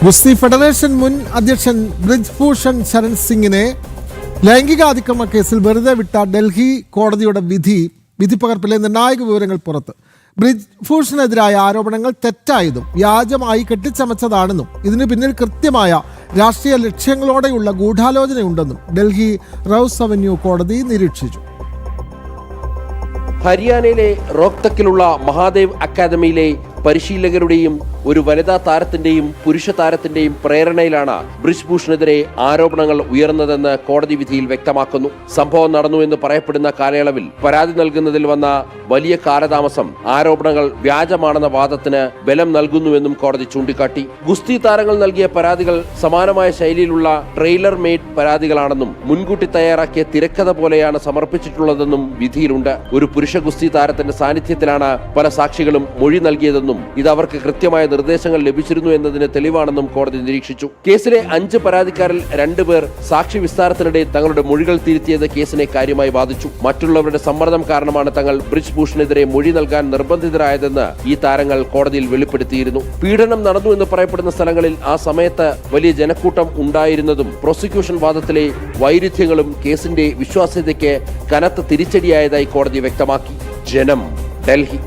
ഗുസ്തി ഫെഡറേഷൻ മുൻ അധ്യക്ഷൻ ബ്രിജ്ഭൂഷൺ ശരൺ സിംഗിനെ ലൈംഗികാതിക്രമ കേസിൽ വെറുതെ വിട്ട ഡൽഹി കോടതിയുടെ വിധിപ്പകർപ്പിലെ നിർണായക വിവരങ്ങൾ പുറത്ത്. ബ്രിജ്ഭൂഷണെതിരായ ആരോപണങ്ങൾ തെറ്റായതും വ്യാജമായി കെട്ടിച്ചമച്ചതാണെന്നും ഇതിനു പിന്നിൽ കൃത്യമായ രാഷ്ട്രീയ ലക്ഷ്യങ്ങളോടെയുള്ള ഗൂഢാലോചനയുണ്ടെന്നും ഡൽഹി റൌസ് അവന്യൂ കോടതി നിരീക്ഷിച്ചു. ഹരിയാനയിലെ റോഹ്തക്കിലുള്ള മഹാദേവ് അക്കാദമിയിലെ പരിശീലകരുടെയും ഒരു വനിതാ താരത്തിന്റെയും പുരുഷ താരത്തിന്റെയും പ്രേരണയിലാണ് ബ്രിജ്ഭൂഷണെതിരെ ആരോപണങ്ങൾ ഉയർന്നതെന്ന് കോടതി വിധിയിൽ വ്യക്തമാക്കുന്നു. സംഭവം നടന്നു എന്ന് പറയപ്പെടുന്ന കാലയളവിൽ പരാതി നൽകുന്നതിൽ വന്ന വലിയ കാലതാമസം ആരോപണങ്ങൾ വ്യാജമാണെന്ന വാദത്തിന് ബലം നൽകുന്നുവെന്നും കോടതി ചൂണ്ടിക്കാട്ടി. ഗുസ്തി താരങ്ങൾ നൽകിയ പരാതികൾ സമാനമായ ശൈലിയിലുള്ള ട്രെയിലർ മെയ്ഡ് പരാതികളാണെന്നും മുൻകൂട്ടി തയ്യാറാക്കിയ തിരക്കഥ പോലെയാണ് സമർപ്പിച്ചിട്ടുള്ളതെന്നും വിധിയിലുണ്ട്. ഒരു പുരുഷ ഗുസ്തി താരത്തിന്റെ സാന്നിധ്യത്തിലാണ് പല സാക്ഷികളും മൊഴി നൽകിയതെന്നും ഇത് അവർക്ക് കൃത്യമായ നിർദ്ദേശങ്ങൾ ലഭിച്ചിരുന്നു എന്നതിന് തെളിവാണെന്നും കോടതി നിരീക്ഷിച്ചു. കേസിലെ 5 പരാതിക്കാരിൽ 2 പേർ സാക്ഷി വിസ്താരത്തിനിടെ തങ്ങളുടെ മൊഴികൾ തിരുത്തിയത് കേസിനെ കാര്യമായി ബാധിച്ചു. മറ്റുള്ളവരുടെ സമ്മർദ്ദം കാരണമാണ് തങ്ങൾ ബ്രിജ്ഭൂഷണെതിരെ മൊഴി നൽകാൻ നിർബന്ധിതരായതെന്ന് ഈ താരങ്ങൾ കോടതിയിൽ വെളിപ്പെടുത്തിയിരുന്നു. പീഡനം നടന്നു എന്ന് പറയപ്പെടുന്ന സ്ഥലങ്ങളിൽ ആ സമയത്ത് വലിയ ജനക്കൂട്ടം ഉണ്ടായിരുന്നതും പ്രോസിക്യൂഷൻ വാദത്തിലെ വൈരുദ്ധ്യങ്ങളും കേസിന്റെ വിശ്വാസ്യതയ്ക്ക് കനത്ത തിരിച്ചടിയായതായി കോടതി വ്യക്തമാക്കി. ജനം, ഡൽഹി.